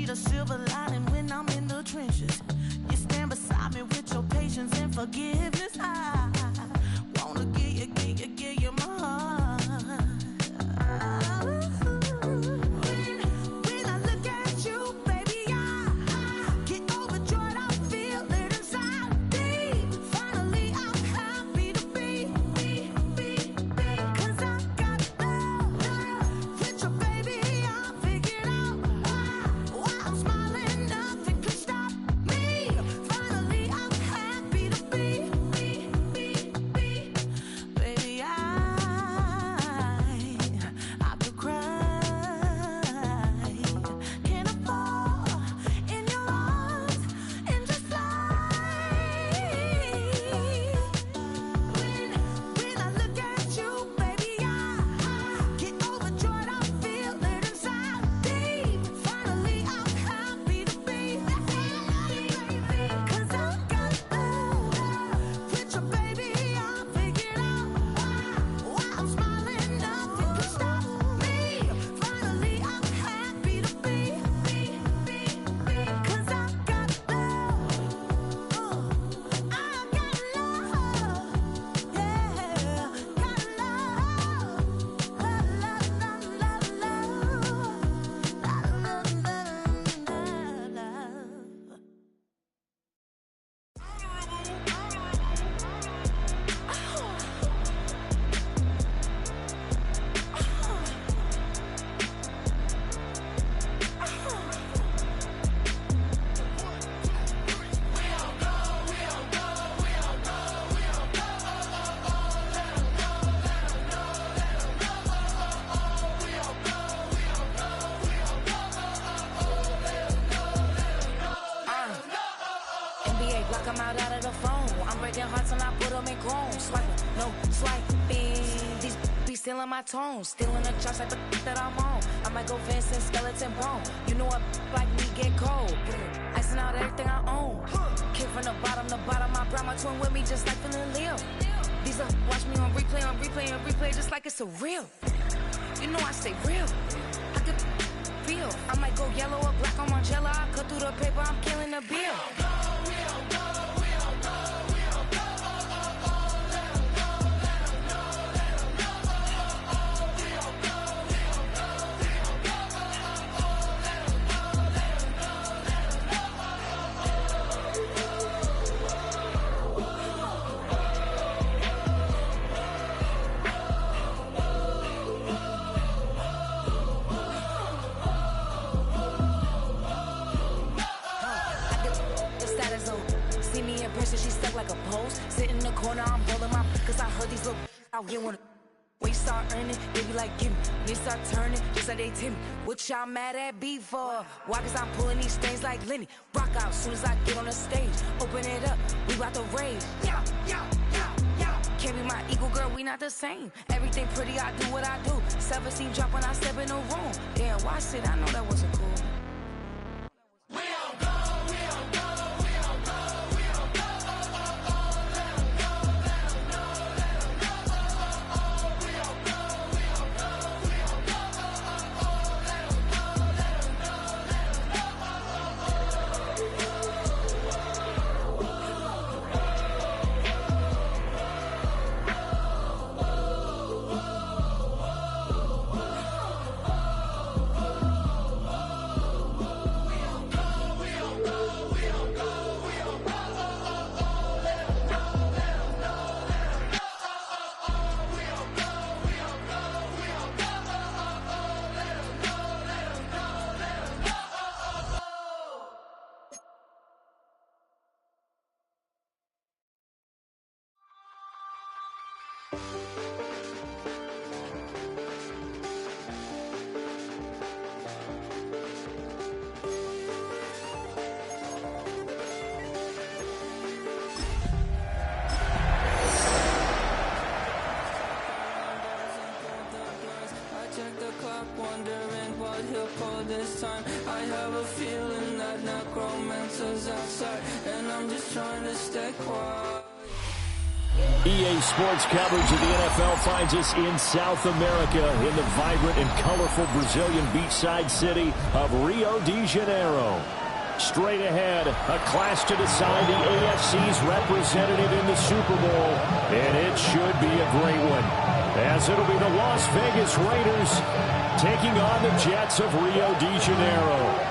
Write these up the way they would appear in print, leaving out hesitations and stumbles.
see the silver lining when I'm in the trenches. You stand beside me with your patience and forgiveness. I wanna give you my heart. When I look at you, baby, I get overjoyed. I feel it inside deep. Finally, I'm happy to be. 'Cause I got love with your baby. I figured out why I'm smiling. Nothing can stop me. Finally, I'm happy to be. Baby, I could cry. Can I fall in your arms and just fly? When I look at you, baby, I get overjoyed. I feel it inside deep. Finally, I'm happy to be. 'Cause I got love with your baby. I figured out why I'm smiling. Nothing can stop me. Finally, I'm happy to be. 'Cause I got love. I got love. Yeah, got love. NBA, block 'em out of the phone. I'm breaking hearts and I put 'em in chrome. Swiping, no swiping. These be stealing my tones. Stealing the chops like the that I'm on. I might go fence and skeleton bone. You know what like me get cold. Icing out everything I own. Kick from the bottom to bottom. I brought my twin with me just like feeling Leo. These are watch me on replay just like it's a real. You know I stay real. I could feel. I might go yellow or black on Margiela. I cut through the paper. I'm killing the bill. See me in person, she stuck like a post. Sit in the corner, I'm rolling my. 'Cause I heard these little out here wanna. When you start earning, they be like, give me. When you start turning, just like they Timmy. What y'all mad at me for? Why? 'Cause I'm pulling these things like Lenny. Rock out soon as I get on the stage. Open it up, we bout to rage. Can't be my equal, girl, we not the same. Everything pretty, I do what I do. Self-esteem drop when I step in the room. Damn, watch it, I know that wasn't cool. this time. I have a feeling that necromancer's outside, and I'm just trying to stay quiet. EA Sports coverage of the NFL finds us in South America in the vibrant and colorful Brazilian beachside city of Rio de Janeiro. Straight ahead, a clash to decide the AFC's representative in the Super Bowl, and it should be a great one, as it'll be the Las Vegas Raiders taking on the Jets of Rio de Janeiro.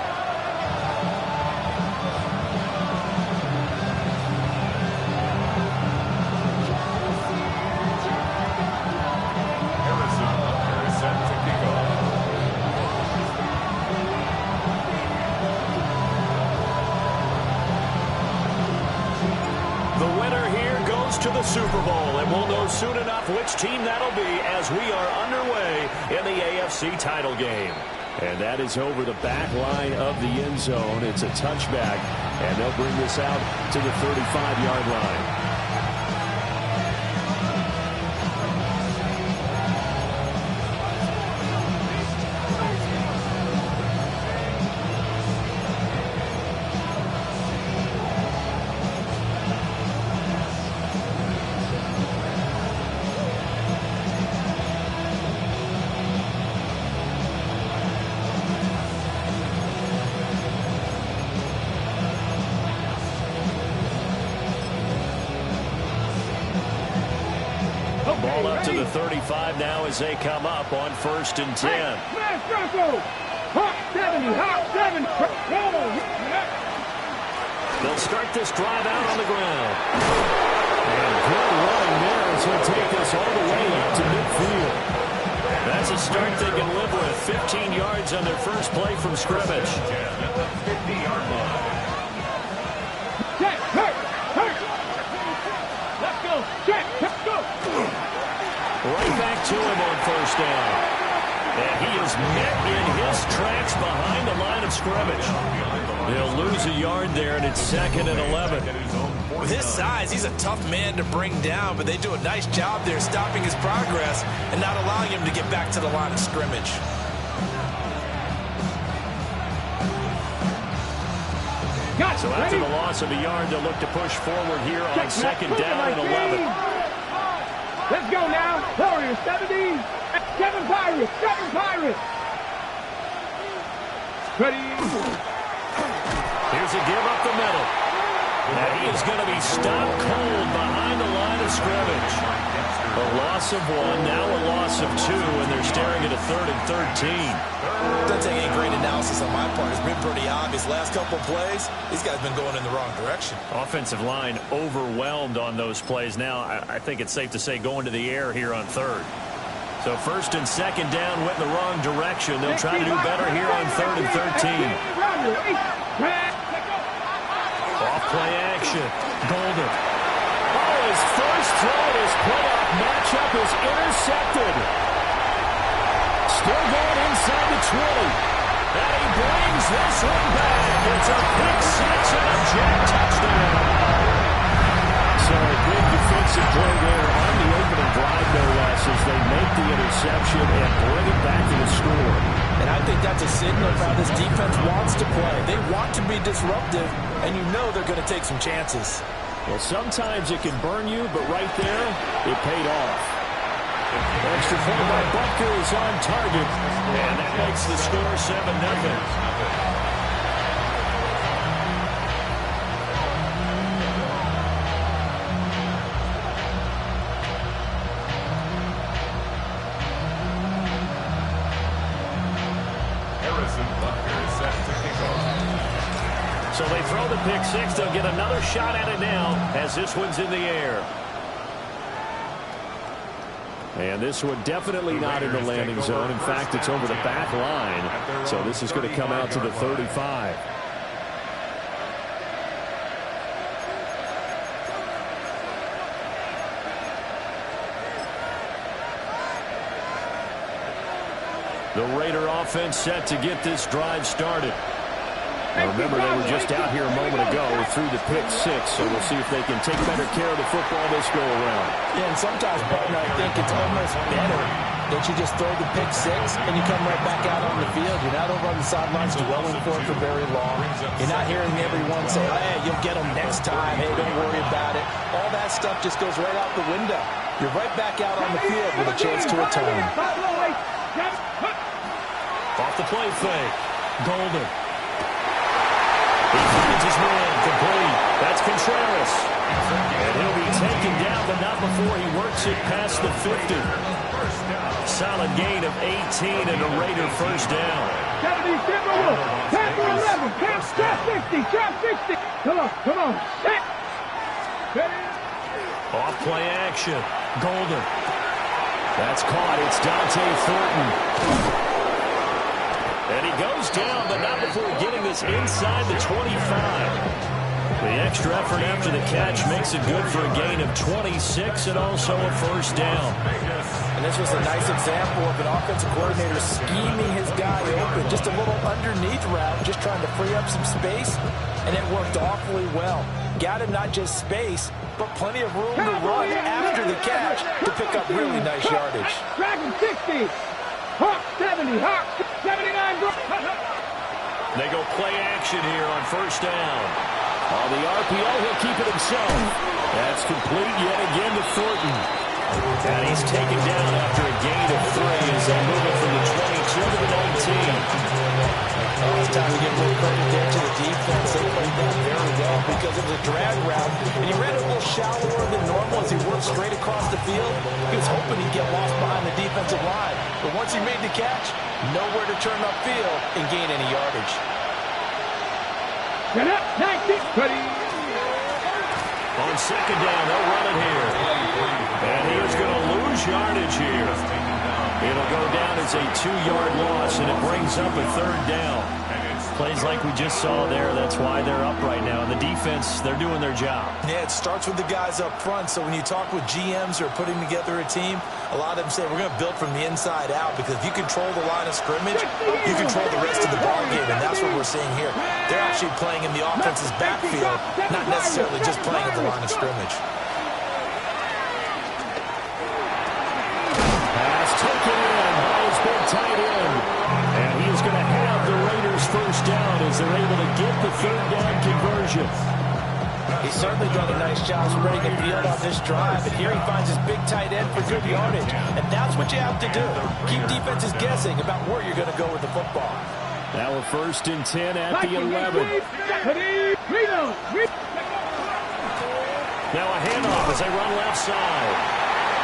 To the Super Bowl, and we'll know soon enough which team that'll be as we are underway in the AFC title game. And that is over the back line of the end zone. It's a touchback, and they'll bring this out to the 35-yard line. Ball up to the 35 now as they come up on 1st and 10. They'll start this drive out on the ground. And good running there as he'll take this all the way up to midfield. That's a start they can live with. 15 yards on their first play from scrimmage. 50-yard line. Right back to him on 1st down. And he is met in his tracks behind the line of scrimmage. He'll lose a yard there, and it's 2nd and 11. With his size, he's a tough man to bring down, but they do a nice job there stopping his progress and not allowing him to get back to the line of scrimmage. So after the loss of a yard, they'll look to push forward here on 2nd down and 11. Let's go now. Warriors, 70. 7 Pirates. 7 Pirates. Ready. Here's a give up the middle. And he is going to be stopped cold behind the line of scrimmage. A loss of 1, now a loss of 2, and they're staring at a 3rd and 13. Doesn't take any great analysis on my part. It's been pretty obvious. Last couple of plays, these guys have been going in the wrong direction. Offensive line overwhelmed on those plays. Now, I think it's safe to say going to the air here on 3rd. So 1st and 2nd down went in the wrong direction. They'll try to do better here on 3rd and 13. Off play action. Golden. Oh, his first throw in his playoff matchup is intercepted. Still going inside the 20. And he brings this one back. It's a pick 6 and a Jet touchdown. So a big defensive play there on the opening drive, no less, as they make the interception and bring it back to the score. And I think that's a signal of how this defense wants to play. They want to be disruptive, and you know they're going to take some chances. Well, sometimes it can burn you, but right there, it paid off. Extra point by Butker is on target, and that makes the score 7-0. So they throw the pick 6. They'll get another shot at it now as this one's in the air. And this one definitely not in the landing zone. In fact, it's over the back line. So this is going to come out to the 35. The Raider offense set to get this drive started. Now remember, they were just out here a moment ago through the pick 6, so we'll see if they can take better care of the football this go around. Yeah, and sometimes, partner, I think it's almost better Don't you just throw the pick six and you come right back out on the field? You're not over on the sidelines dwelling for it for very long. You're not hearing everyone say, hey, you'll get them next time. Hey, don't worry about it. All that stuff just goes right out the window. You're right back out on the field with a chance to atone. Off the play fake. Golden. He finds his man complete. That's Contreras. And he'll be taken down, but not before he works it past the 50. Solid gain of 18 and a Raider first down. 70, Timberwolf. Tampa 11. Trap 60. Trap 60. Come on. Set. Off play action. Golden. That's caught. It's Dante Thornton. And he goes down, but not before getting this inside the 25. The extra effort after the catch makes it good for a gain of 26 and also a first down. And this was a nice example of an offensive coordinator scheming his guy open. Just a little underneath route, just trying to free up some space, and it worked awfully well. Got him not just space, but plenty of room to run after the catch to pick up really nice yardage. Dragon 60. Hawk 70. Hawk 79. They go play action here on first down. On the RPO, he'll keep it himself. That's complete yet again to Thornton. And he's taken down after a gain of 3 as they move it from the 22 to the 19. Oh, it's time to give a little credit there to the defense. They played that very well because it was a drag route. And he ran it a little shallower than normal as he worked straight across the field. He was hoping he'd get lost behind the defensive line. But once he made the catch, nowhere to turn upfield and gain any yardage. Get up, 19. Ready. On second down, they'll run it here. And he is going to lose yardage here. It'll go down as a 2-yard loss, and it brings up a third down. Plays like we just saw there, that's why they're up right now. And the defense, they're doing their job. Yeah, it starts with the guys up front. So when you talk with GMs who are putting together a team, a lot of them say we're going to build from the inside out because if you control the line of scrimmage, you control the rest of the ball game, and that's what we're seeing here. They're actually playing in the offense's backfield, not necessarily just playing at the line of scrimmage. Pass taken in by his big tight end. And he is going to have the Raiders first down as they're able to get the third down conversion. He's certainly done a nice job spreading the field on this drive, and here he finds his big tight end for good yardage. And that's what you have to do. Keep defenses guessing about where you're going to go with the football. Now a 1st and 10 at the 11. Now a handoff as they run left side.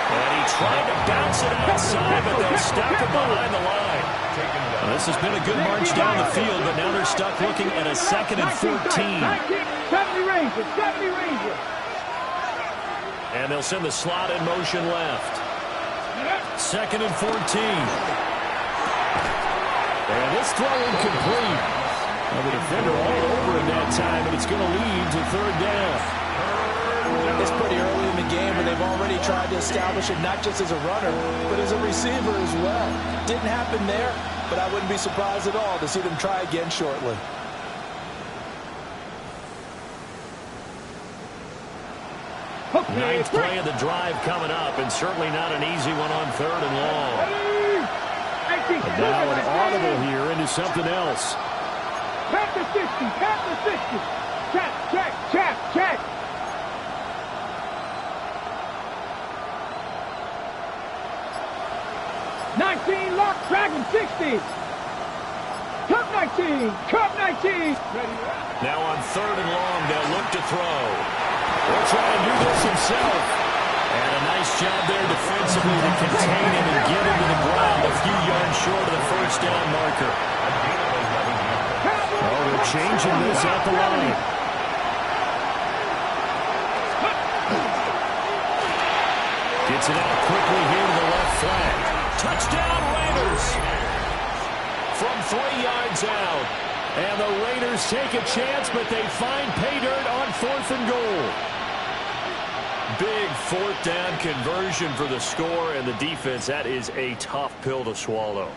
And he tried to bounce it outside, but they'll stop him behind the line. Well, this has been a good march down the field, but now they're stuck looking at a 2nd and 14. 70 Rangers. And they'll send the slot in motion left. 2nd and 14. And this throw incomplete. Well, the defender all over him that time, but it's going to lead to third down. It's pretty early in the game, and they've already tried to establish it not just as a runner, but as a receiver as well. Didn't happen there, but I wouldn't be surprised at all to see them try again shortly. Ninth play of the drive coming up, and certainly not an easy one on 3rd and long. And now an audible here into something else. Tap the 60. Check. 19, lock, Dragon 60. Cup 19. Now on 3rd and long, they'll look to throw. He'll try to do this himself. And a nice job there defensively to contain him and get him to the ground a few yards short of the first down marker. Oh, they're changing this at the line. Gets it out quickly here to the left flank. Touchdown Raiders! From 3 yards out. And the Raiders take a chance, but they find pay dirt on 4th and goal. Big 4th down conversion for the score, and the defense, that is a tough pill to swallow.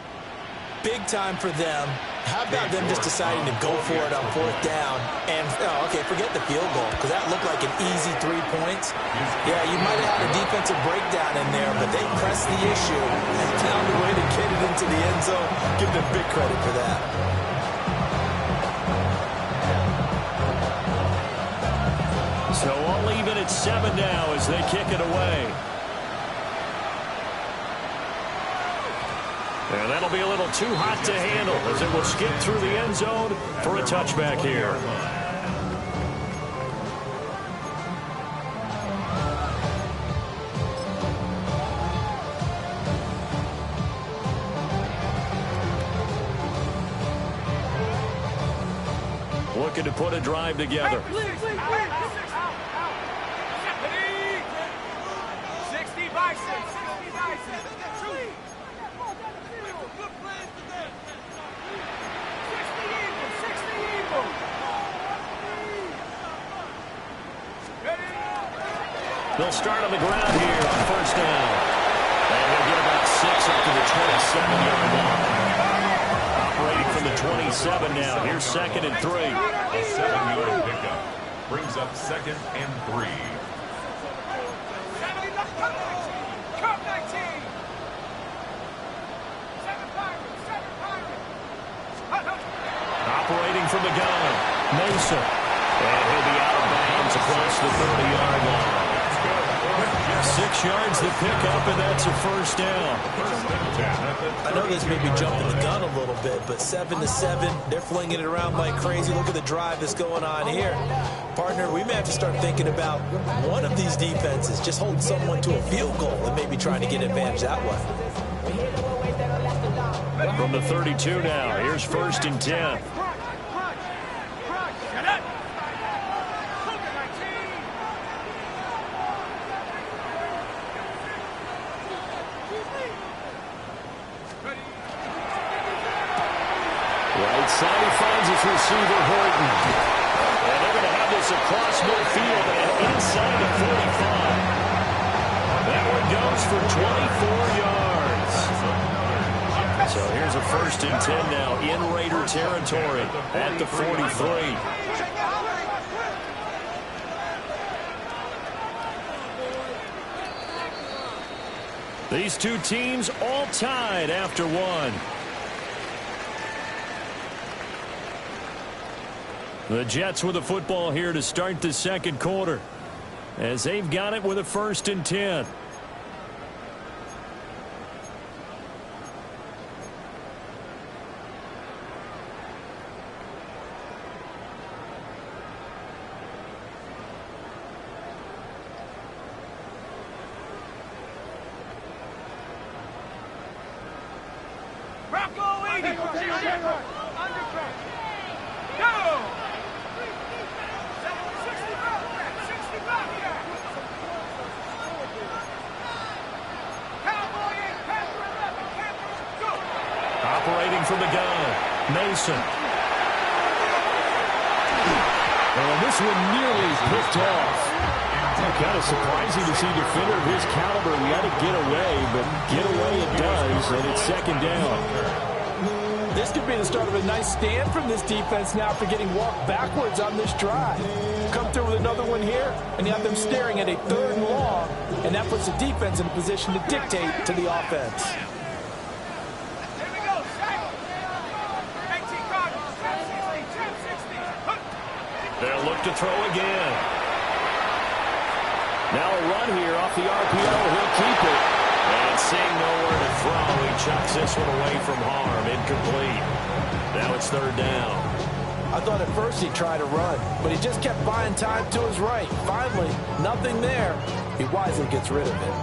Big time for them. How about them just deciding to go for it on 4th down and, okay, forget the field goal because that looked like an easy 3 points. Yeah, you might have had a defensive breakdown in there, but they pressed the issue and found a way to get it into the end zone. Give them big credit for that. So all even at 7 now as they kick it away. And that'll be a little too hot to handle as it will skip through the end zone for a touchback here. Looking to put a drive together. 60 biceps. 60 biceps. 60 Eagles. They'll start on the ground here on 1st down. And they'll get about 6 up to the 27-yard line. Operating from the 27 now. Here's 2nd and 3. A 7-yard pickup brings up 2nd and 3. Operating from the gun, Mason. And he'll be out of bounds across the 30-yard line. 6 yards the pickup, and that's a 1st down. I know this may be jumping the gun a little bit, but 7-7, they're flinging it around like crazy. Look at the drive that's going on here. Partner, we may have to start thinking about one of these defenses just holding someone to a field goal and maybe trying to get advantage that way. From the 32 now, here's 1st and 10. Right side, he finds his receiver, Horton. And they're going to have this across midfield and inside the 45. That one goes for 24 yards. So here's a 1st and 10 now in Raider territory at the 43. These two teams all tied after one. The Jets with the football here to start the 2nd quarter as they've got it with a 1st and 10. Operating from the gun, Mason. Well, this one nearly picked off. Kind of surprising to see a defender of his caliber let it get away, but get away it does, and it's 2nd down. This could be the start of a nice stand from this defense now after getting walked backwards on this drive. Come through with another one here, and you have them staring at a 3rd and long, and that puts the defense in a position to dictate to the offense. They'll look to throw again. Now a run here off the RPO. He'll keep it. And seeing nowhere to throw, he chucks this one away from harm. Incomplete. Now it's 3rd down. I thought at first he'd try to run, but he just kept buying time to his right. Finally, nothing there. He wisely gets rid of it.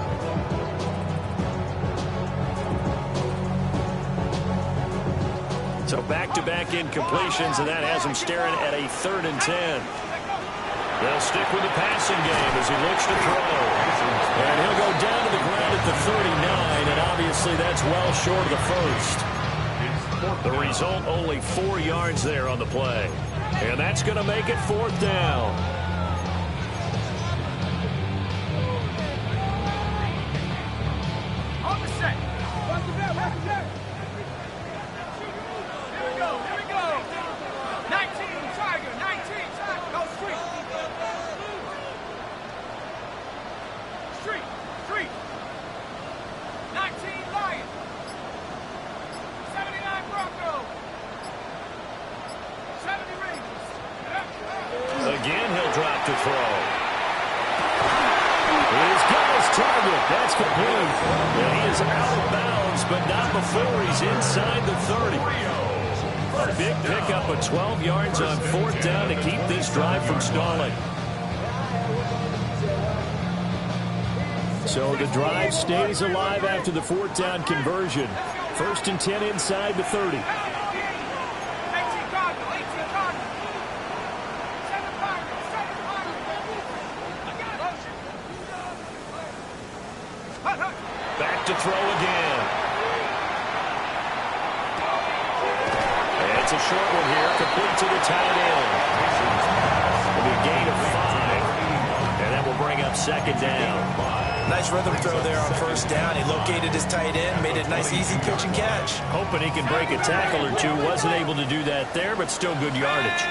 So back-to-back incompletions, and that has him staring at a 3rd and 10. They'll stick with the passing game as he looks to throw. And he'll go down to the ground at the 39, and obviously that's well short of the 1st. The result, only 4 yards there on the play. And that's going to make it 4th down. On the set. Watch the back. Here we go. He'll drop to throw. He's got his target. That's complete. And he is out of bounds, but not before he's inside the 30. A big pickup of 12 yards on 4th down to keep this drive from stalling. So the drive stays alive after the 4th down conversion. 1st and 10 inside the 30. Back to throw again. It's a short one here, complete to the tight end. It'll be a gain of 5, and that will bring up 2nd down. Nice rhythm throw there on 1st down. He located his tight end, made it a nice easy pitch and catch. Hoping he can break a tackle or two. Wasn't able to do that there, but still good yardage.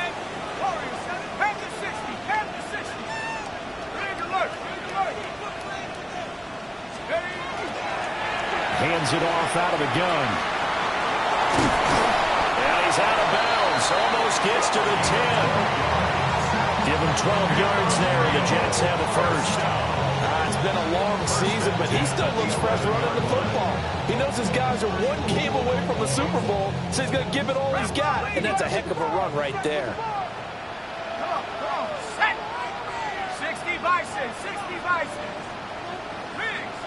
Hands it off out of the gun. And he's out of bounds. Almost gets to the 10. Give him 12 yards there. The Jets have a first. It's been a long season, but he still looks fresh running the football. He knows his guys are one game away from the Super Bowl, so he's going to give it all he's got. And that's a heck of a run right there. Come on, set. 60 Bison, 60 Bison. Riggs.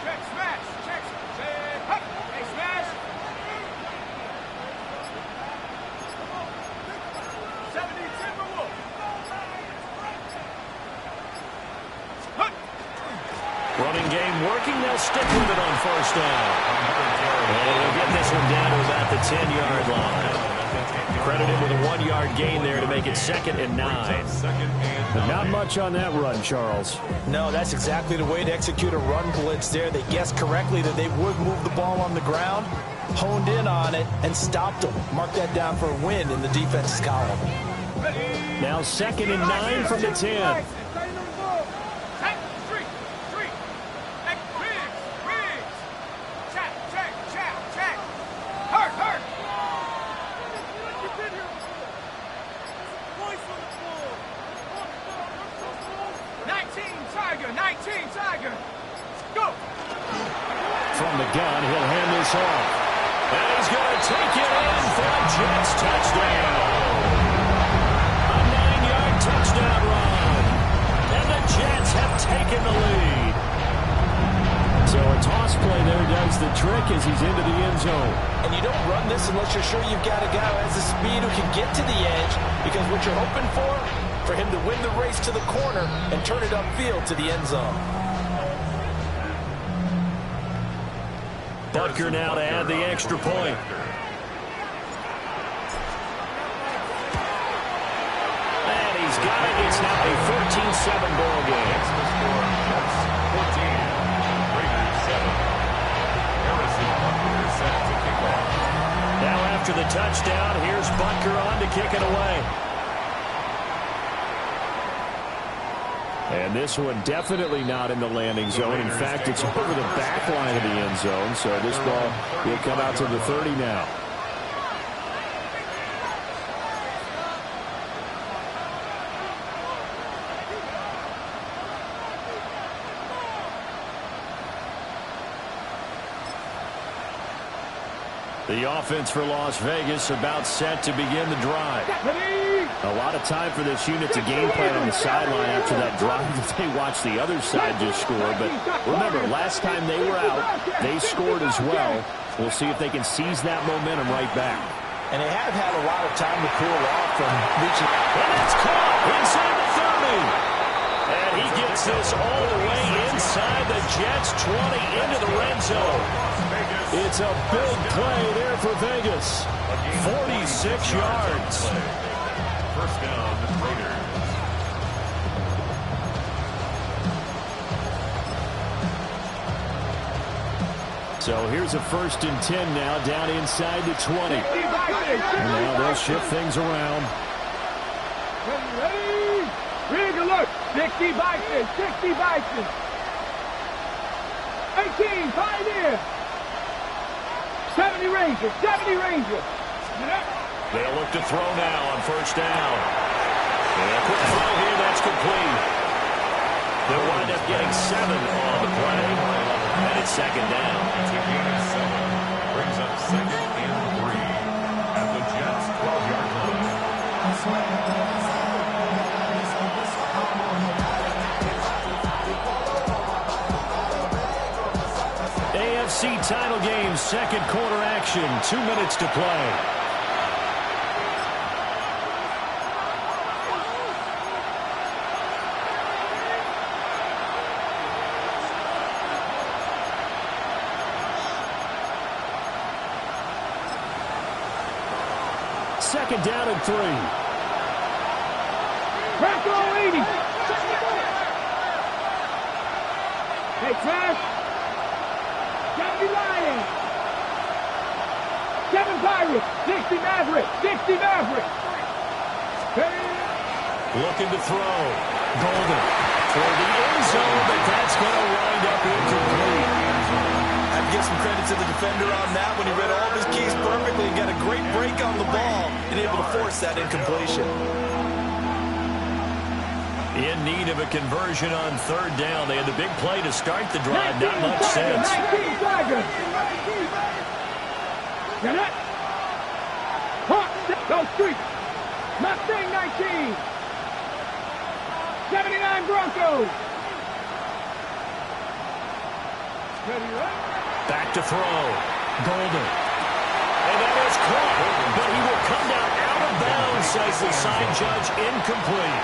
Check, smash, check, hey, smash. 70 Timberwolf. Running game working. They'll stick with it on 1st down. And they'll get this one down to about the 10-yard line. Credited with a 1-yard gain there to make it 2nd and 9. But not much on that run, Charles. No, that's exactly the way to execute a run blitz there. They guessed correctly that they would move the ball on the ground, honed in on it, and stopped them. Mark that down for a win in the defense's column. Now 2nd and 9 from the 10. From the gun, he'll hand this off. And he's going to take it in for a Jets touchdown. A 9-yard touchdown run. And the Jets have taken the lead. So a toss play there does the trick as he's into the end zone. And you don't run this unless you're sure you've got a guy who has the speed who can get to the edge, because what you're hoping for him to win the race to the corner and turn it upfield to the end zone. Butker now to add the extra point. And he's got it. It's now a 14-7 ball game. 14, Raiders 7. Harrison Butker is set to kick off. Now after the touchdown, here's Butker on to kick it away. And this one definitely not in the landing zone. In fact, it's over the back line of the end zone. So this ball will come out to the 30 now. The offense for Las Vegas about set to begin the drive. A lot of time for this unit to game plan on the sideline after that drive that they watched the other side just score. But remember, last time they were out, they scored as well. We'll see if they can seize that momentum right back. And they have had a lot of time to cool off from reaching. And it's caught inside the 30. And he gets this all the way inside the Jets' 20 into the red zone. It's a big play there for Vegas. 46 yards. First down, Raiders. So here's a 1st and 10 now, down inside the 20. And now they'll shift things around. Ready? Big alert. 60 Bison, 60 Bison. 18, Pioneer. 70 Rangers, 70 Rangers. They'll look to throw now on 1st down. And a quick throw here, that's complete. They'll wind up getting 7 on the play. And it's second down. To gain 7. Brings up second and 3 at the Jets' 12-yard line. AFC title game, second quarter action, 2 minutes to play. Second down and 3. Pressure 80. Hey, Trash. Johnny Lion. 7 Pirates. 60 Maverick. 60 Maverick. Looking to throw. Golden toward the end zone, but that's going to wind up incomplete. I have to give some credit to the defender on that when he read all of his keys perfectly and got a great break on the ball and able to force that incompletion. In need of a conversion on third down. They had the big play to start the drive. Not much sense. 19 Tigers. Get it? Hawk, go street. Mustang 19. 79 Broncos. Ready, right? Back to throw. Golden. And that is caught. But he will come down out of bounds, says the side judge. Incomplete.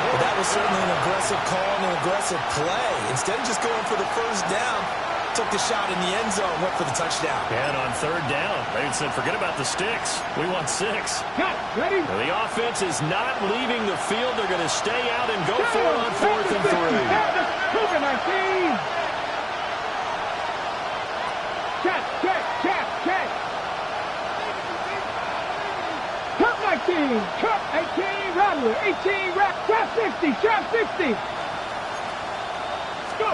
Well, that was certainly an aggressive call and an aggressive play. Instead of just going for the first down, took the shot in the end zone, went for the touchdown. And on third down, they said, forget about the sticks. We want 6. Cut. Ready? Well, the offense is not leaving the field. They're going to stay out and go for it on 4th and 3. Cougar 19. Check. Cup 19. Cup 18. Rattler 18. Trap 60. Trap 60. Let's go.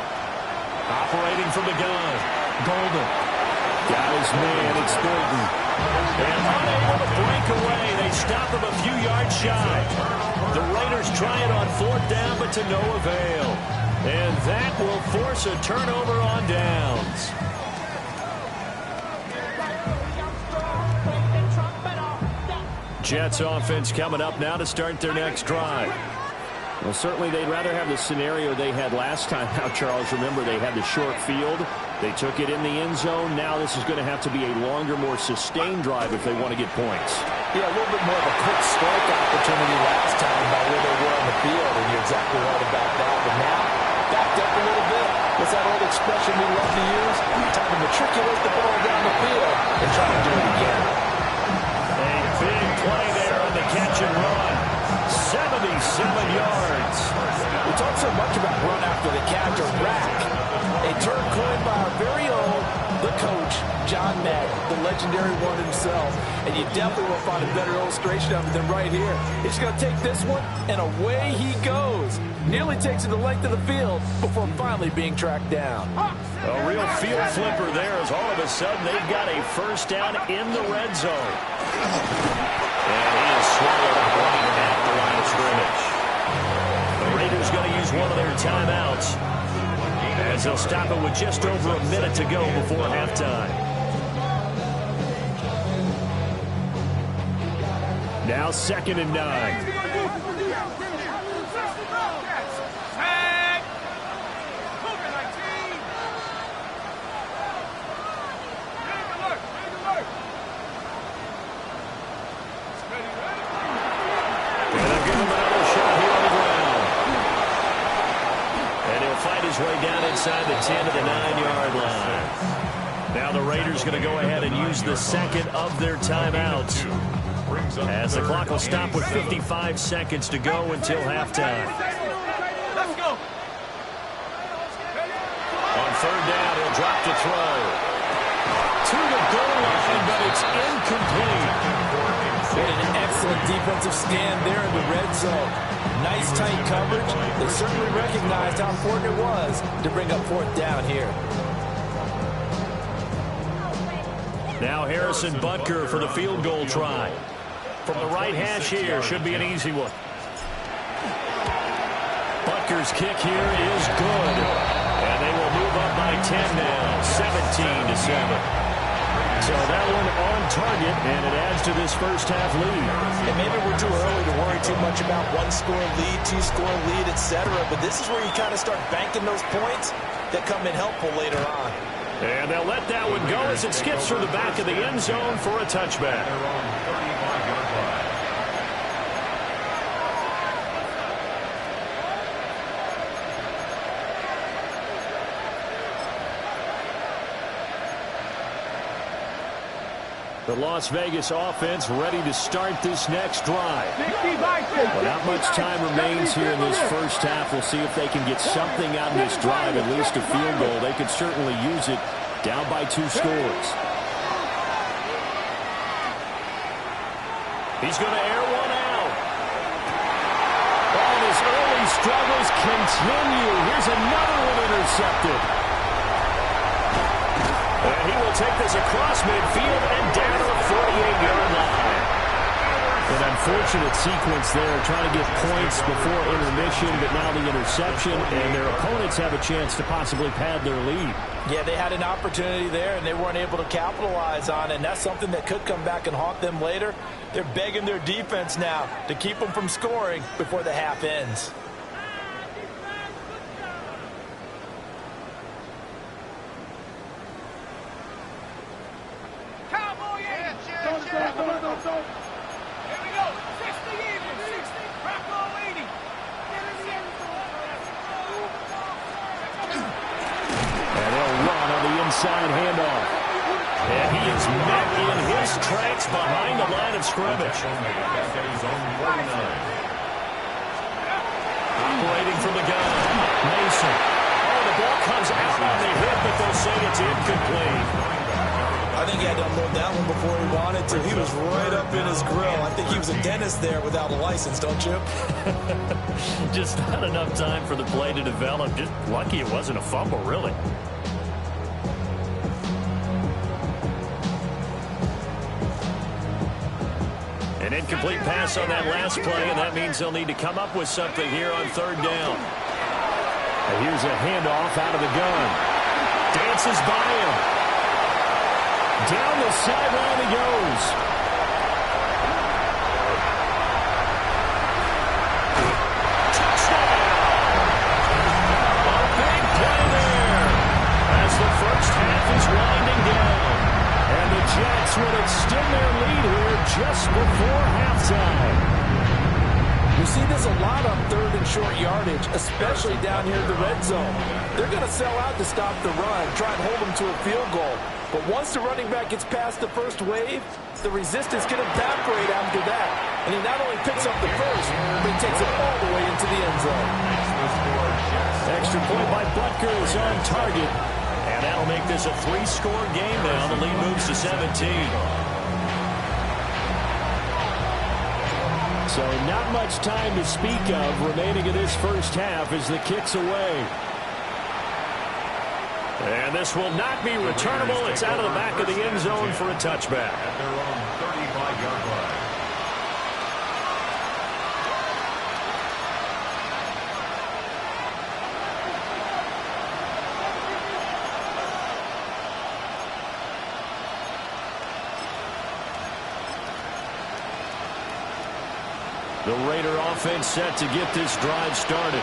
Operating from the gun. Golden. Got his man. It's Thornton. And unable to break away. They stop him a few yards shy. The Raiders try it on 4th down, but to no avail. And that will force a turnover on downs. Jets offense coming up now to start their next drive. Well, certainly they'd rather have the scenario they had last time out, Charles. Remember, they had the short field. They took it in the end zone. Now this is going to have to be a longer, more sustained drive if they want to get points. Yeah, a little bit more of a quick strike opportunity last time by where they were on the field, and you're exactly right about that. But now, backed up a little bit. What's that old expression we love to use? Time to matriculate the ball down the field and try to do it again. A big play there on the catch and run. 77 yards. We talk so much about run after the catch or rack. A term coined by our very own, the coach, John Madden, the legendary one himself. And you definitely will find a better illustration of it than right here. He's going to take this one, and away he goes. Nearly takes it the length of the field before finally being tracked down. A real field flipper there as all of a sudden they've got a first down in the red zone. And he is swallowed up right at the line of scrimmage. The Raiders going to use one of their timeouts as they'll stop it with just over a minute to go before halftime. Now 2nd and 9. Way down inside the 10 to the 9-yard line. Now the Raiders going to go ahead and use the second of their timeouts as the clock will stop with 55 seconds to go until halftime. Let's go. On 3rd down, he'll drop to throw. To the goal line, but it's incomplete. An excellent defensive stand there in the red zone. Nice tight coverage. They certainly recognized how important it was to bring up 4th down here. Now Harrison Butker for the field goal try. From the right hash here, should be an easy one. Rutgers kick here is good. And they will move up by 10 now, 17-7. So that one on target, and it adds to this first-half lead. And maybe we're too early to worry too much about one-score lead, two-score lead, etc. But this is where you kind of start banking those points that come in helpful later on. And they'll let that one go as it skips through the back of the end zone for a touchback. The Las Vegas offense ready to start this next drive. Well, not much time remains here in this first half. We'll see if they can get something out of this drive, at least a field goal. They could certainly use it down by 2 scores. He's going to air one out. Oh, his early struggles continue. Here's another one intercepted. And he will take this across midfield and down to the 48-yard line. An unfortunate sequence there, trying to get points before intermission, but now the interception, and their opponents have a chance to possibly pad their lead. Yeah, they had an opportunity there, and they weren't able to capitalize on it, and that's something that could come back and haunt them later. They're begging their defense now to keep them from scoring before the half ends. Inside handoff. And he is met in his tracks behind the line of scrimmage. Operating from the gun. Mason. Oh, the ball comes out on the hit, but they'll say it's incomplete. I think he had to unload that one before he wanted to. He was right up in his grill. I think he was a dentist there without a license, don't you? Just not enough time for the play to develop. Just lucky it wasn't a fumble, really. An incomplete pass on that last play, and that means they'll need to come up with something here on third down. And here's a handoff out of the gun. Dances by him. Down the sideline he goes. Touchdown! A big play there as the first half is winding down. And the Jets would extend their lead here just before halftime. We see this a lot on third and short yardage, especially down here in the red zone. They're going to sell out to stop the run, try and hold them to a field goal. But once the running back gets past the first wave, the resistance can evaporate after that. And he not only picks up the first, but he takes it all the way into the end zone. Extra point by Butker is on target. And that'll make this a 3-score game now. The lead moves to 17. So not much time to speak of remaining in this first half as the kick's away. And this will not be returnable. It's out of the back of the end zone for a touchback. At their own 35-yard line. The Raider offense set to get this drive started.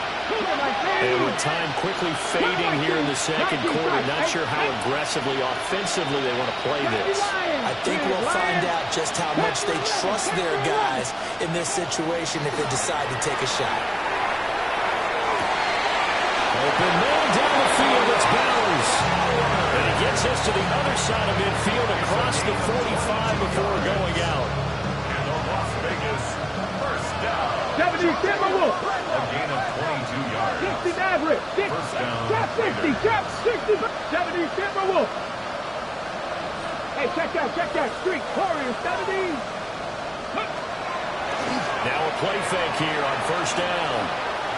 And with time quickly fading here in the second quarter, not sure how aggressively, offensively they want to play this. I think we'll find out just how much they trust their guys in this situation if they decide to take a shot. Open man down the field, it's Bowers. And he gets us to the other side of midfield across the 45 before going out. And the Las Vegas first down. 70, Timberwolf. A gain of 22 yards. 60 Maverick. First down. Trap 60. Trap 60. 70 Timberwolf. Hey, check that. Streak. Warriors, 70. Now a play fake here on first down.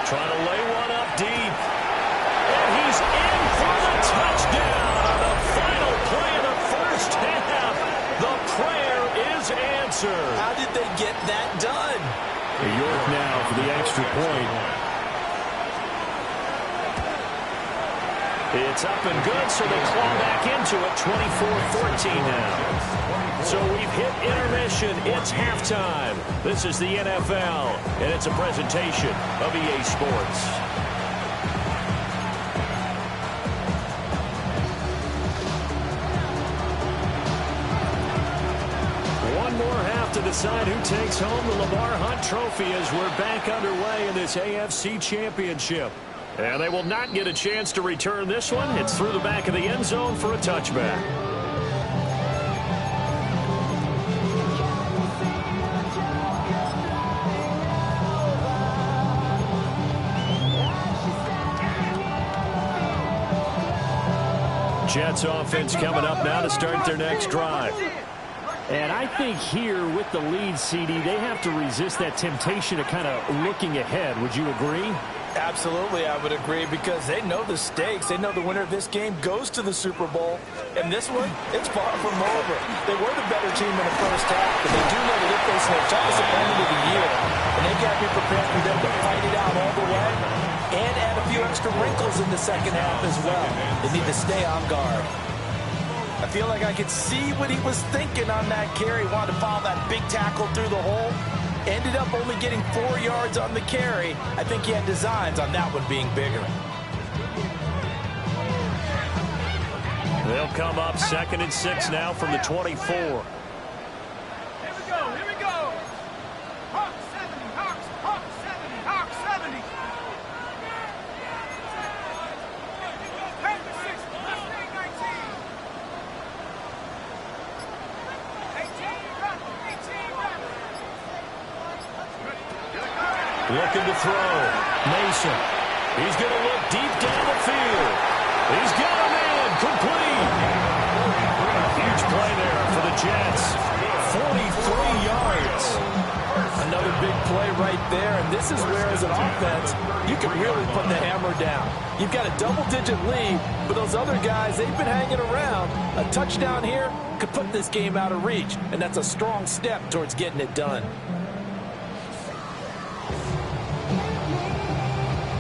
Trying to lay one up deep. And he's in for the touchdown on the final play of the first half. The prayer is answered. How did they get that done? York now for the extra point. It's up and good, so they claw back into it, 24-14 now. So we've hit intermission. It's halftime. This is the NFL, and it's a presentation of EA Sports. One more half to decide who takes home the Lamar Hunt Trophy as we're back underway in this AFC Championship. And they will not get a chance to return this one. It's through the back of the end zone for a touchback. Jets offense coming up now to start their next drive. And I think here with the lead, CD, they have to resist that temptation of kind of looking ahead. Would you agree? Absolutely, I would agree, because they know the stakes. They know the winner of this game goes to the Super Bowl. And this one, it's far from over. They were the better team in the first half, but they do know that they're facing their toughest opponent of the year. And they've got to be prepared for them to fight it out all the way and add a few extra wrinkles in the second half as well. They need to stay on guard. I feel like I could see what he was thinking on that carry. Wanted to follow that big tackle through the hole. Ended up only getting 4 yards on the carry. I think he had designs on that one being bigger. They'll come up 2nd and 6 now from the 24. Here we go. Hawk 70, Hawk 70, Hawk 70. Panther 6, Mustang 19. 18 Raptor. Looking to throw. Mason. He's going to look deep down the field. He's got a man. Complete. Huge play there for the Jets. 43 yards. Another big play right there, and this is where, as an offense, you can really put the hammer down. You've got a double-digit lead, but those other guys, they've been hanging around. A touchdown here could put this game out of reach, and that's a strong step towards getting it done.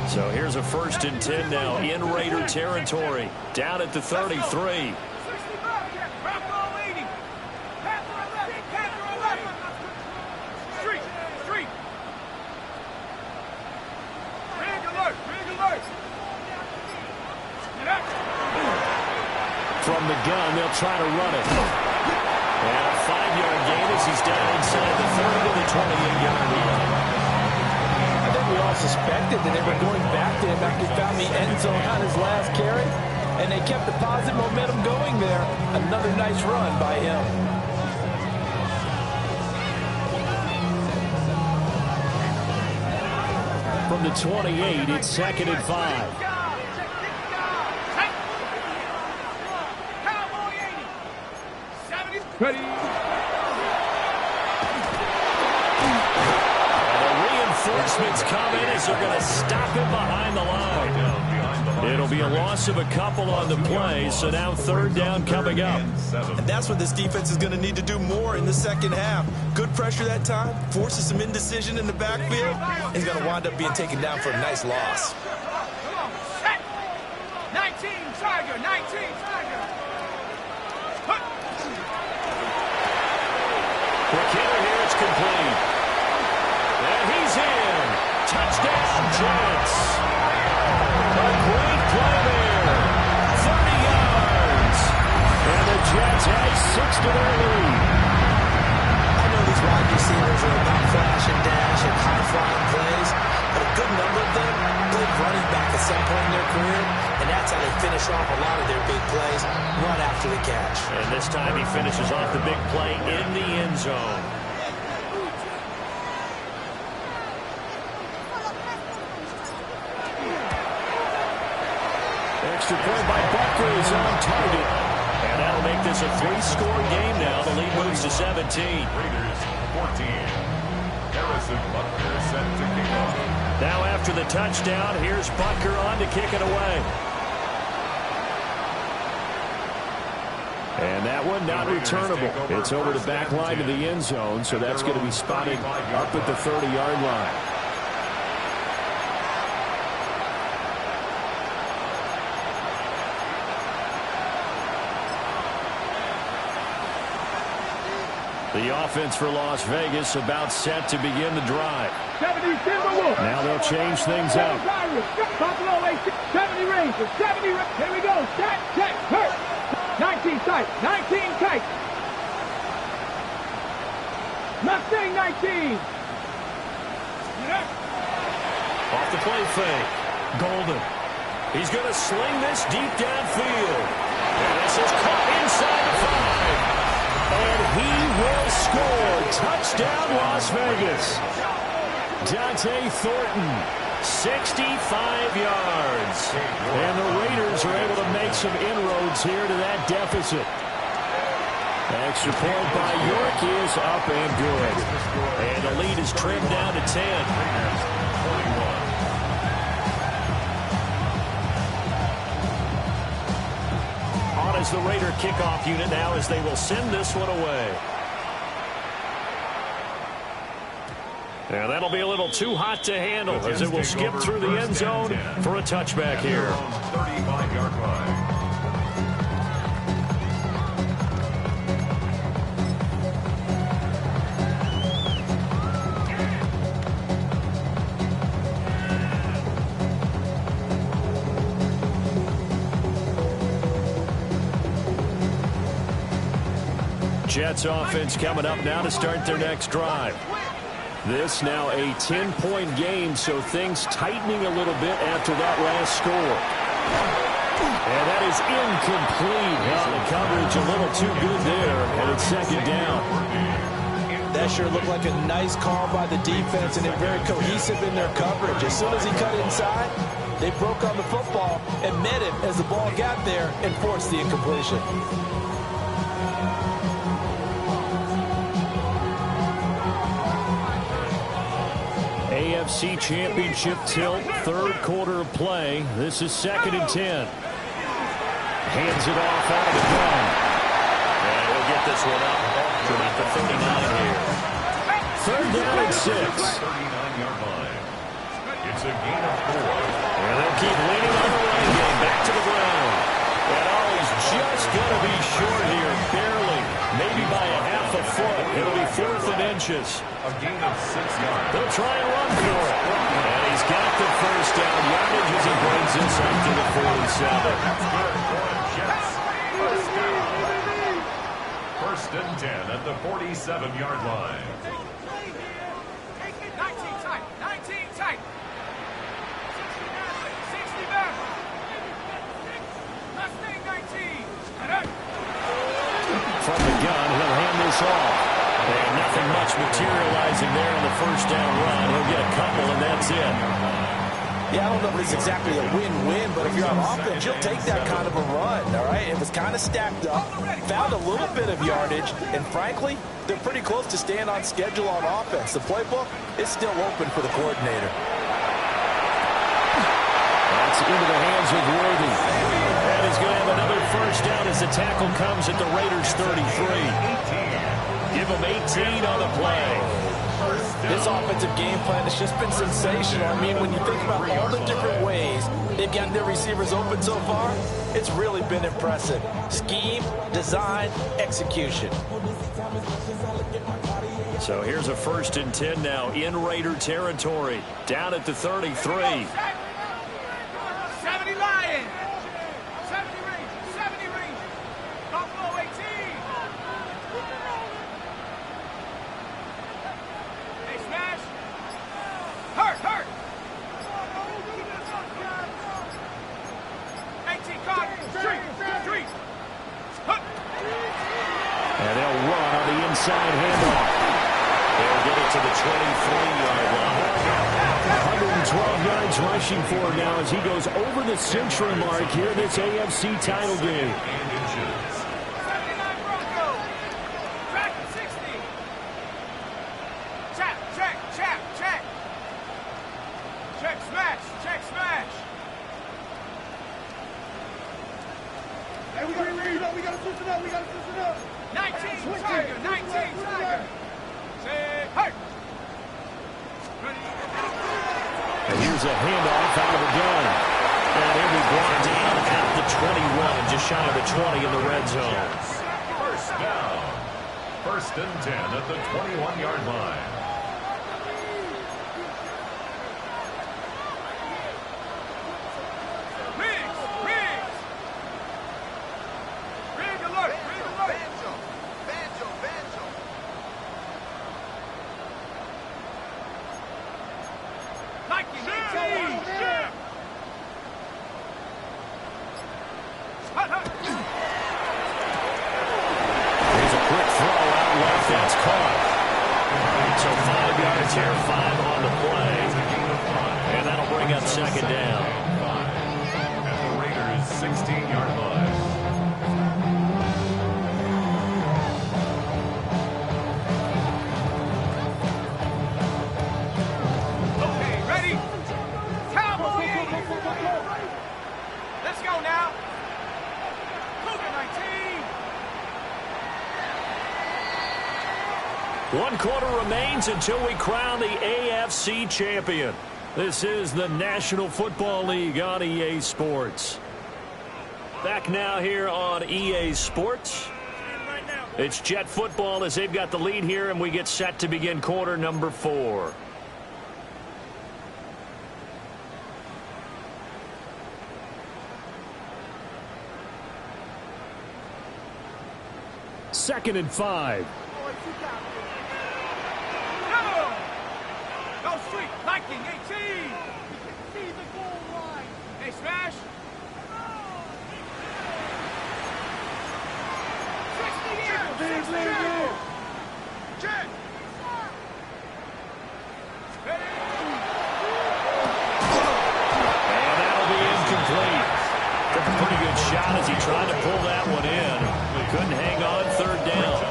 So here's a 1st and 10 now in Raider territory. Down at the 33. From the gun, they'll try to run it. And a 5-yard gain as he's down inside the 30 to the 28-yard line. I think we all suspected that they were going back to him after he found the end zone on his last carry, and they kept the positive momentum going there. Another nice run by him. From the 28, it's 2nd and 5. Ready. And the reinforcements come in as they're going to stop him behind the line. It'll be a loss of a couple on the play, so now 3rd down coming up. And that's what this defense is going to need to do more in the second half. Good pressure that time, forces some indecision in the backfield, and he's going to wind up being taken down for a nice loss. 19 Tiger, 19 Tiger. Quick hitter here, it's complete. And he's in. Touchdown, Jets. A great play there. 30 yards. And the Jets have 6 to their lead. I know these wide receivers are about flash and dash and high-flying plays, but a good number of them played running back at some point in their career, and that's how they finish off a lot of their big plays right after the catch. And this time he finishes off the big play in the end zone. Extra point by Bucker is on target. And that'll make this a 3-score game now. The lead moves to 17. Raiders 14. Harrison Butker set to kick off. Now after the touchdown, here's Butker on to kick it away. And that one not returnable. It's over the back line of the end zone, so that's going to be spotted up at the 30-yard line. The offense for Las Vegas about set to begin the drive. 70 Timberwolves. Now they'll change things up. Buffalo 70 Rangers. 70 Rangers. Here we go. Set, check, hurt. 19 tight. 19 tight. Mustang 19. Off the play fake. Golden. He's going to sling this deep downfield. And this is caught inside the 5. And he will score. Touchdown, Las Vegas. Dante Thornton, 65 yards. And the Raiders are able to make some inroads here to that deficit. Extra point by York is up and good. And the lead is trimmed down to 10. As the Raider kickoff unit now as they will send this one away. And that'll be a little too hot to handle as it will skip through the end zone for a touchback here. 35-yard line. Jets offense coming up now to start their next drive. This now a 10-point game, so things tightening a little bit after that last score. And that is incomplete. The coverage a little too good there, and it's second down. That sure looked like a nice call by the defense, and they're very cohesive in their coverage. As soon as he cut inside, they broke on the football and met him as the ball got there and forced the incompletion. AFC Championship tilt, third quarter of play. This is 2nd and 10. Hands it off out of the gun. And he'll get this one up to about the 39 here. 3rd down and 6. 39-yard line. It's a gain of 4. And they'll keep leaning on the running game. Back to the ground. And he's just going to be short here, barely. Maybe by a half a foot. It'll be 4th and inches. A gain of 6 yards. They'll try and run for it. And he's got the first down yardage as he brings this up to the 47. Jets. First down. 1st and 10 at the 47-yard line. 19 tight. 19 tight. 60 back. Mustang 19. From the gun, he'll hand this off. And nothing much materializing there on the first down run. He'll get a couple, and that's it. Yeah, I don't know if it's exactly a win-win, but if you're on offense, you'll take that kind of a run, all right? It was kind of stacked up, found a little bit of yardage, and frankly, they're pretty close to staying on schedule on offense. The playbook is still open for the coordinator. That's into the hands of Worthy. And he's going to have another first down as the tackle comes at the Raiders' 33. Give him 18 on the play. This offensive game plan has just been sensational. I mean, when you think about all the different ways they've gotten their receivers open so far, it's really been impressive. Scheme, design, execution. So here's a 1st and 10 now in Raider territory. Down at the 33. 70 Lions. 70 Rangers. 70 Rangers. Buffalo 18. Hey, smash. Hurt. 18 card. Street. And they'll run on the inside handoff. They'll get it to the 23-yard line. 112 yards rushing for him now as he goes over the century mark here in this AFC title game. Check, smash. Hey, we gotta switch it up. 19 Tiger. Say, hey. And here's a handoff out of the gun. And he'll be brought down at the 21, just shy of the 20 in the red zone. First down. First and 10 at the 21-yard line. One quarter remains until we crown the AFC champion. This is the National Football League on EA Sports. Back now here on EA Sports. It's Jet football as they've got the lead here, and we get set to begin quarter number 4. Second and 5. Go street, Viking 18. See the goal line. Hey, smash. 60 years. Jet. And that'll be incomplete. Took a pretty good shot as he tried to pull that one in. Couldn't hang on. Third down.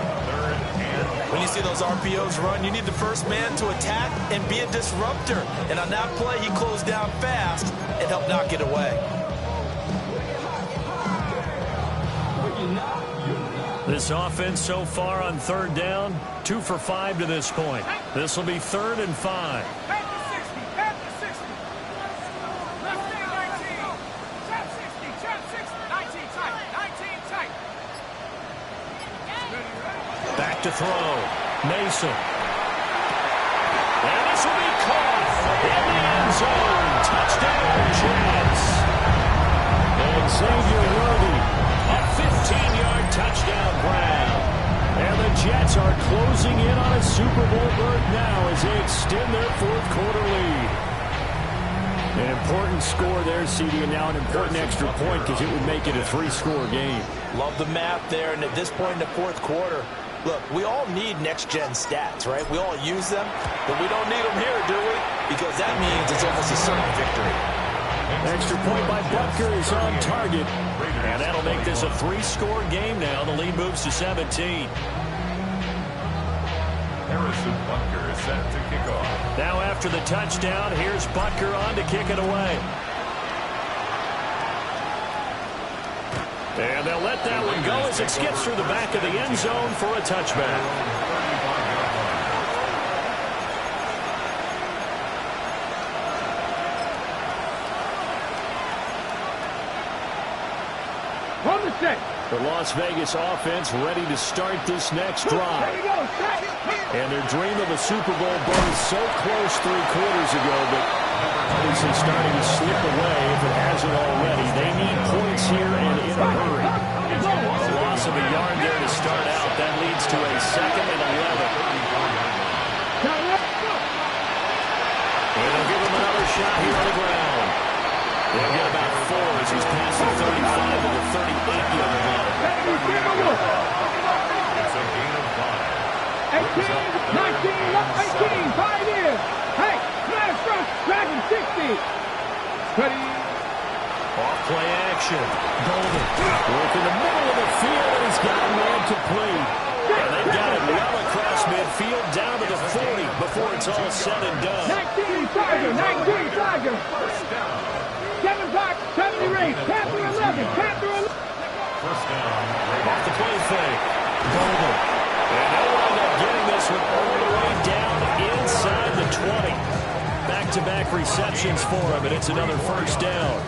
When you see those RPOs run, you need the first man to attack and be a disruptor. And on that play, he closed down fast and helped knock it away. This offense so far on third down, 2 for 5 to this point. This will be 3rd and 5. Back to throw. Mason. And this will be caught in the end zone. Touchdown, Jets. And Xavier Worthy, a 15-yard touchdown grab. And the Jets are closing in on a Super Bowl berth now as they extend their 4th quarter lead. An important score there, CD, and now an important extra point because it would make it a 3-score game. Love the map there, and at this point in the 4th quarter, look, we all need next-gen stats, right? We all use them, but we don't need them here, do we? Because that means it's almost a certain victory. Extra point by Butker is on target, and that'll make this a 3-score game now. The lead moves to 17. Harrison Butker is set to kick off. Now after the touchdown, here's Butker on to kick it away. And they'll let that one go as it skips through the back of the end zone for a touchback. From the set. The Las Vegas offense ready to start this next drive. And their dream of a Super Bowl berth so close 3 quarters ago, but obviously starting to slip away if it hasn't already. They need points here and in a hurry. A loss of a yard there to start out. That leads to a 2nd and 11. And they'll give him another shot here on the ground. They'll get about 4 as he's past the 35 to the 38-yard line. It's a gain of 5. 18, 19, 18, 5 years. Hey, smash rush, Dragon 60. Ready. Off play action. Golden. Work in the middle of the field, and he's got a man complete. And they've got it well across midfield down to the 40 before it's all said and done. 19 Tiger, 19 Tiger. 7 back, 70 race, Panther 11, Panther 11. First down. Off the play fake. Golden. And they'll wind up getting this one all the way down inside the 20. Back-to-back receptions for him, and it's another first down.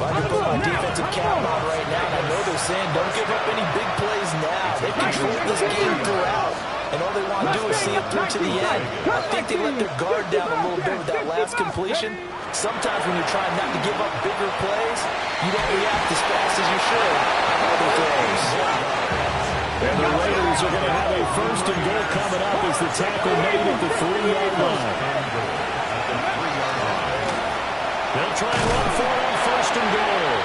Well, I can put my defensive cap on right now, and I know they're saying don't give up any big plays now. They controlled this game throughout, and all they want to do is see it through to the end. I think they let their guard down a little bit with that last completion. Sometimes when you're trying not to give up bigger plays, you don't react as fast as you should on other throws. And the Raiders are going to have a first and goal coming up as the tackle made at the 3-yard line. They'll try and run for it on first and goal.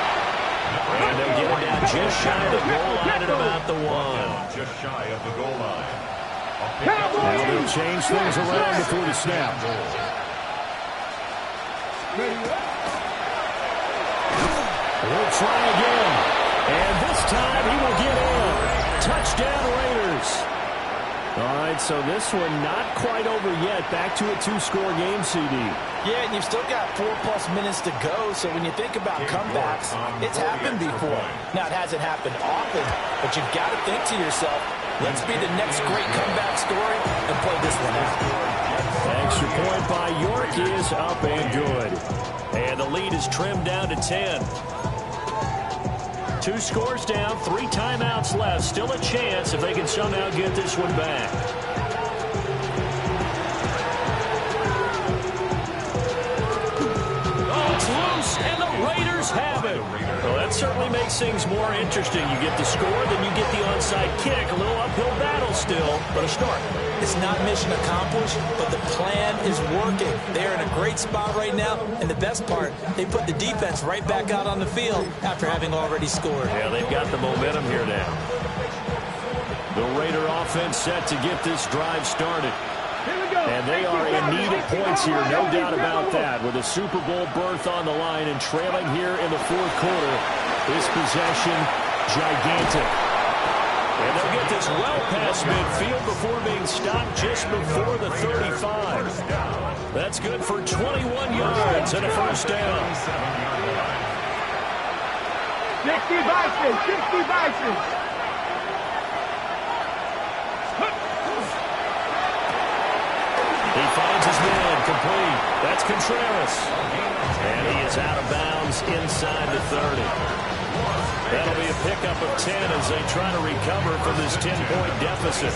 And they'll get it down just shy of the goal line at about the 1. Just shy of the goal line. Now they'll change things around before the snap. We'll try again. And this time he will get in. Touchdown Raiders. All right, so this one not quite over yet. Back to a 2-score game, CD. Yeah, and you've still got 4+ minutes to go, so when you think about comebacks, it's happened before. Now, it hasn't happened often, but you've got to think to yourself, let's be the next great comeback story and play this one out. Extra point by York is up and good. And the lead is trimmed down to 10. 2 scores down, 3 timeouts left. Still a chance if they can somehow get this one back. Oh, it's loose, and the Raiders have it. Well, that certainly makes things more interesting. You get the score, then you get the onside kick. A little uphill battle still, but a start. It's not mission accomplished, but the plan is working. They're in a great spot right now, and the best part, they put the defense right back out on the field after having already scored. Yeah, they've got the momentum here now. The Raider offense set to get this drive started. And they are in need of points here, no doubt about that. With a Super Bowl berth on the line and trailing here in the 4th quarter, this possession gigantic. And they'll get this well past midfield before being stopped just before the 35. That's good for 21 yards and a first down. 60 Vikings, 60 Vikings. He finds his man complete. That's Contreras. And he is out of bounds inside the 30. That'll be a pickup of 10 as they try to recover from this 10-point deficit.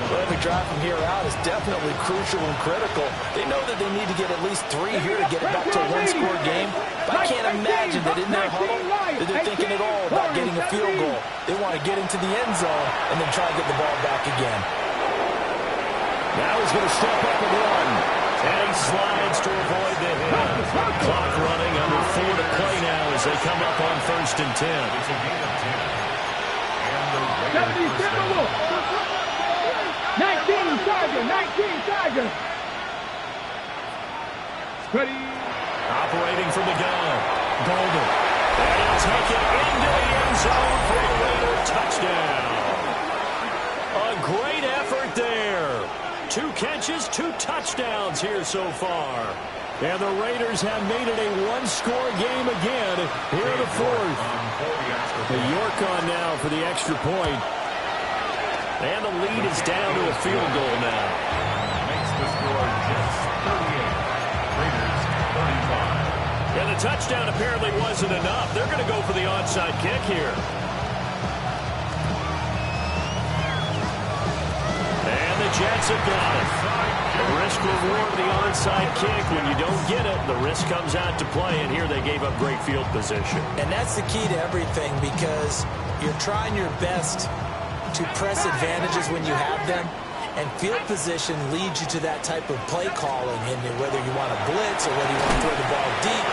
Well, every drive from here out is definitely crucial and critical. They know that they need to get at least 3 here to get it back to a 1-score game. But I can't imagine that in their huddle that they're thinking at all about getting a field goal. They want to get into the end zone and then try to get the ball back again. Now he's going to step up and run. And he slides to avoid the hit. Clock running, under 4 to play now as they come up on first and 10. 70 Timberwolves. 19 Tiger, 19 Tiger. Ready. Operating from the gun. Golden. And he'll take it into the end zone for a Raider touchdown. A great effort there. 2 catches, 2 touchdowns here so far. And the Raiders have made it a 1-score game again here in the 4th. The York on now for the extra point. And the lead is down to a field goal now. Makes the score Jets 38, Raiders 35. And the touchdown apparently wasn't enough. They're going to go for the onside kick here. And the Jets have got it. The risk reward of the onside kick. When you don't get it, the risk comes out to play. And here they gave up great field position. And that's the key to everything, because you're trying your best to press advantages when you have them. And field position leads you to that type of play calling, and whether you want to blitz or whether you want to throw the ball deep,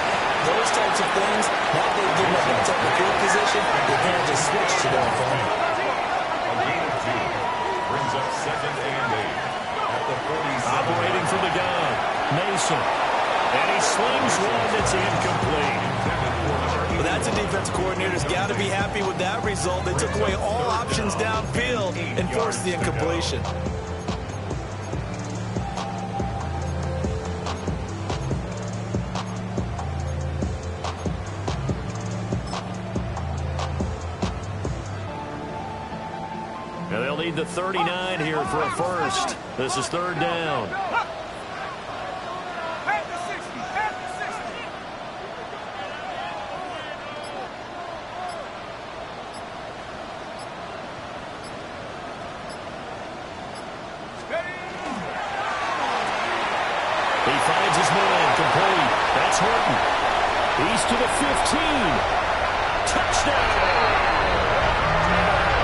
those types of things. Now they've given up that type of field position, they can't just switch to their opponent. A gain of 2 brings up 2nd and 8 at the 47. Operating from the gun, Mason. And he slings one that's incomplete. Well, that's a defense coordinator's got to be happy with that result. They took away all options downfield and forced the incompletion. And they'll need the 39 here for a first. This is 3rd down. he finds his man. Complete. That's Horton. He's to the 15. Touchdown!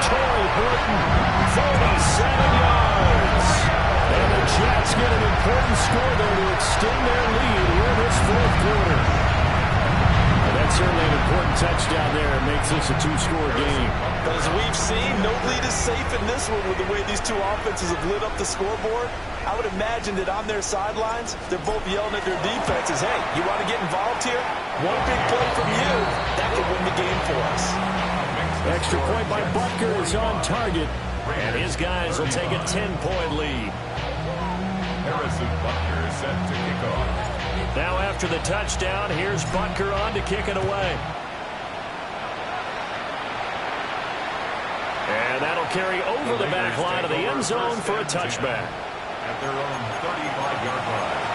Torrey Horton, 47 yards. And the Jets get an important score there to extend their lead here in this fourth quarter. And that's certainly an important touchdown there. It makes this a two-score game. But as we've seen, no lead is safe in this one with the way these two offenses have lit up the scoreboard. I would imagine that on their sidelines, they're both yelling at their defenses, hey, you want to get involved here? One big play from you, that could win the game for us. Extra point by Butker is on target, and his guys will take a 10-point lead. Harrison Butker is set to kick off. Now after the touchdown, here's Butker on to kick it away. And that'll carry over the back line of the end zone for a touchback. At their own 35-yard line.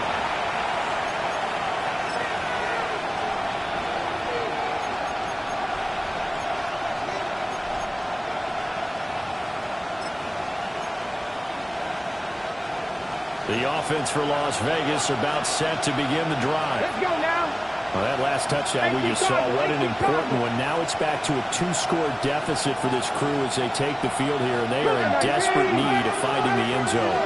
The offense for Las Vegas about set to begin the drive. Let's go now. Well, that last touchdown we just saw, what an important one. Now it's back to a two-score deficit for this crew as they take the field here, and they are in desperate need of finding the end zone.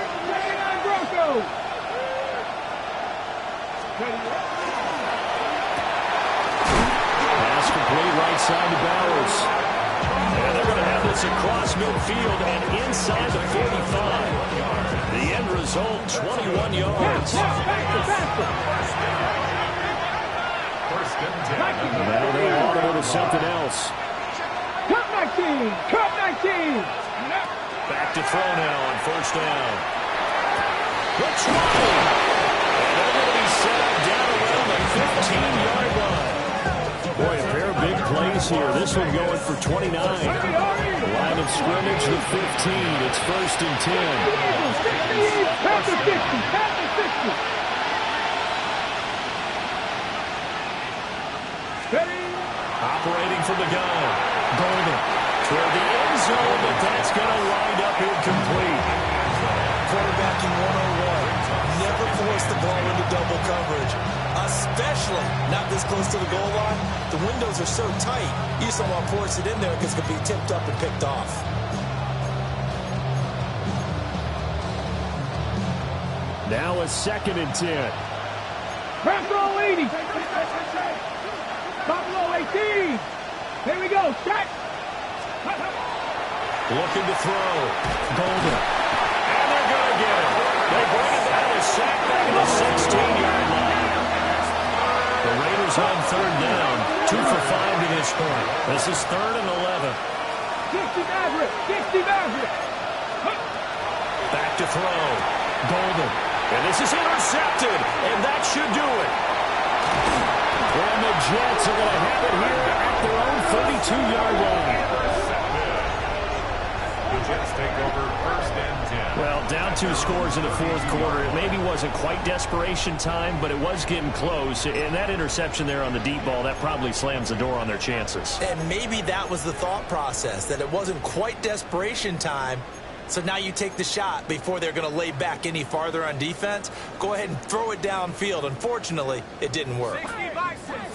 Pass complete right side to Bowers. And they're going to have this across midfield and inside the 45. The end result, 21 yards. Now they'll audible to something else. Cut 19! Cut 19! Back to throw now on first down. The 20! And they're going to be set up down around the 15-yard line. Boy, a pair of big plays here. This one going for 29. Line of scrimmage, the 15. It's first and 10. Pass the 50! Pass the 50! Operating from the gun. Golden toward the end zone, but that's going to wind up incomplete. Quarterbacking 101. Never force the ball into double coverage, especially not this close to the goal line. The windows are so tight, you just don't want to force it in there because it could be tipped up and picked off. Now a second and 10. Pass roll 80! Top low 18! Here we go, set! Looking to throw. Golden. And they're going to get it. They bring it down to sack back at the 16-yard line. The Raiders on third down. 2 for 5 to this point. This is third and 11. 60 Maverick! 60 Maverick! Back to throw. Golden. And this is intercepted. And that should do it. And the Jets are going to have it here at their own 32-yard line. The Jets take over first and 10. Well, down 2 scores in the fourth quarter. It maybe wasn't quite desperation time, but it was getting close. And that interception there on the deep ball, that probably slams the door on their chances. And maybe that was the thought process, that it wasn't quite desperation time. So now you take the shot before they're going to lay back any farther on defense. Go ahead and throw it downfield. Unfortunately, it didn't work.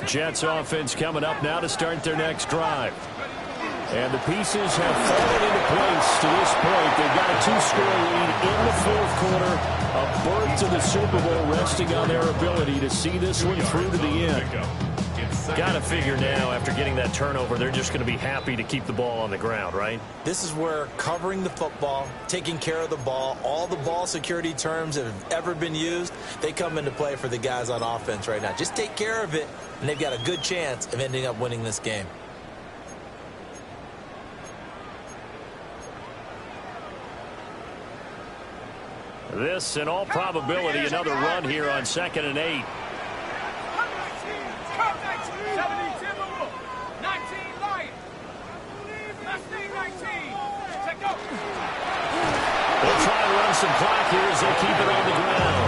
Jets offense coming up now to start their next drive. And the pieces have fallen into place to this point. They've got a 2-score lead in the fourth quarter. A berth to the Super Bowl resting on their ability to see this one through to the end. Got to figure now, after getting that turnover, they're just going to be happy to keep the ball on the ground, right? This is where covering the football, taking care of the ball, all the ball security terms that have ever been used, they come into play for the guys on offense right now. Just take care of it, and they've got a good chance of ending up winning this game. This, in all probability, another run here on 2nd and 8. They'll try and run some clock here as they keep it on the ground.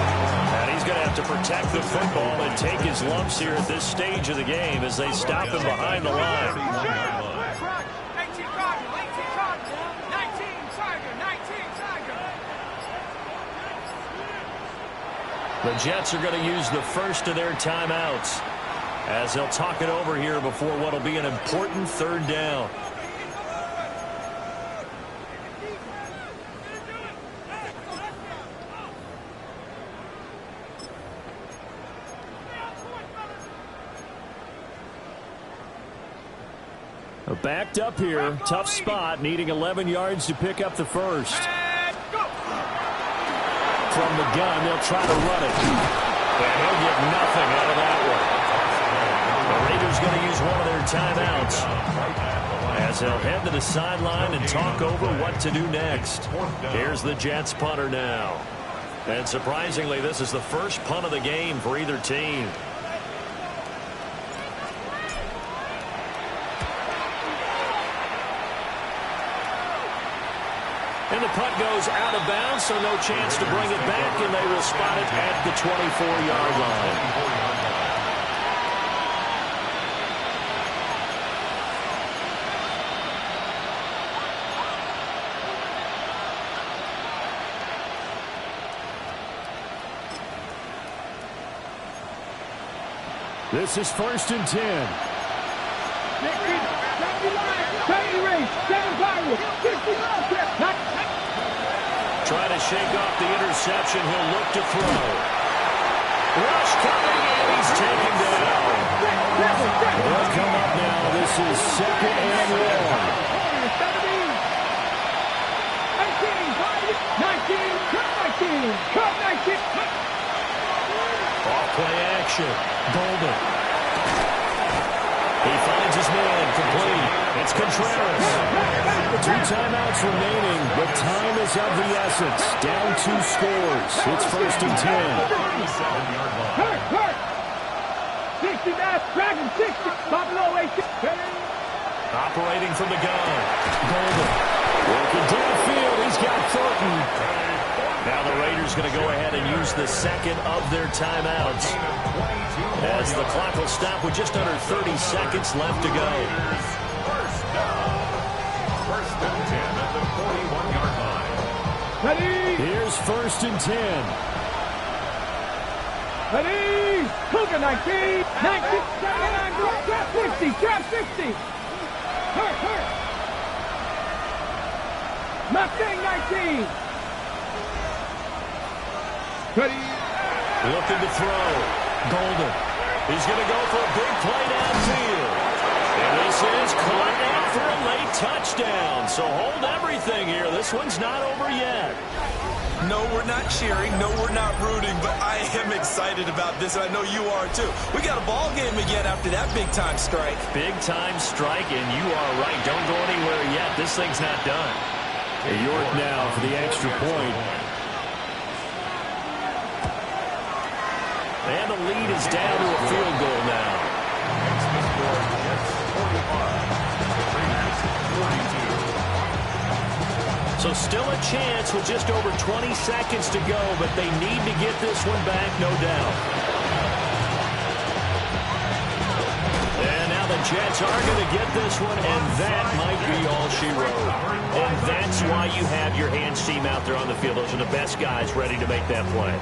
And he's going to have to protect the football and take his lumps here at this stage of the game as they stop him behind the line. The Jets are going to use the first of their timeouts as they'll talk it over here before what will be an important third down. Backed up here. Tough spot. Needing 11 yards to pick up the first. From the gun, they'll try to run it. And he'll get nothing out of that one. The Raiders going to use one of their timeouts as they'll head to the sideline and talk over what to do next. Here's the Jets punter now. And surprisingly, this is the first punt of the game for either team. And the punt goes out of bounds, so no chance to bring it back, and they will spot it at the 24-yard line. This is 1st and 10. Trying to shake off the interception. He'll look to throw. Rush coming, and he's taken down. They'll come up now. This is 2nd and 1. Off-play action. Golden. He finds his man, complete. It's Contreras. 2 timeouts remaining, but time is of the essence. Down 2 scores. It's 1st and 10. Hurt. 60 back, dragon 60. Operating from the gun. Golden. Working downfield. He's got Thornton. Now the Raiders going to go ahead and use the second of their timeouts as the clock will stop with just under 30 seconds left to go. First and 10 at the 41-yard line. Ready? Here's 1st and 10. Ready? Cougar 19. 19. Trap 50. Trap 50. Hurt. Mustang 19. Ready? Looking to throw. Golden. He's going to go for a big play downfield. And this is caught out for a late touchdown. So hold everything here. This one's not over yet. No, we're not cheering. No, we're not rooting. But I am excited about this, and I know you are too. We got a ball game again after that big-time strike. Big-time strike, and you are right. Don't go anywhere yet. This thing's not done. York now for the extra point. And the lead is down to a field goal now. So still a chance with just over 20 seconds to go, but they need to get this one back, no doubt. And now the Jets are going to get this one, and that might be all she wrote. And that's why you have your hands team out there on the field. Those are the best guys ready to make that play.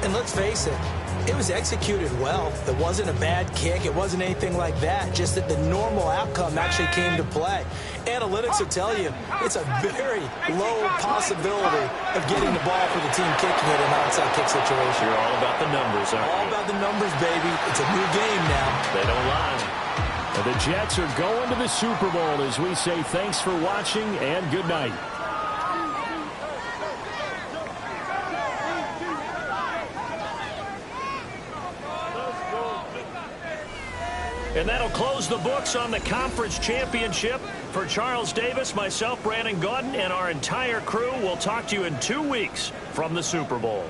And let's face it, it was executed well. It wasn't a bad kick. It wasn't anything like that. Just that the normal outcome actually came to play. Analytics will tell you it's a very low possibility of getting the ball for the team kicking it in an onside kick situation. You're all about the numbers, aren't you? All about the numbers, baby. It's a new game now. They don't lie. And the Jets are going to the Super Bowl as we say thanks for watching and good night. And that'll close the books on the conference championship. For Charles Davis, myself, Brandon Gaudin, and our entire crew, we'll talk to you in 2 weeks from the Super Bowl.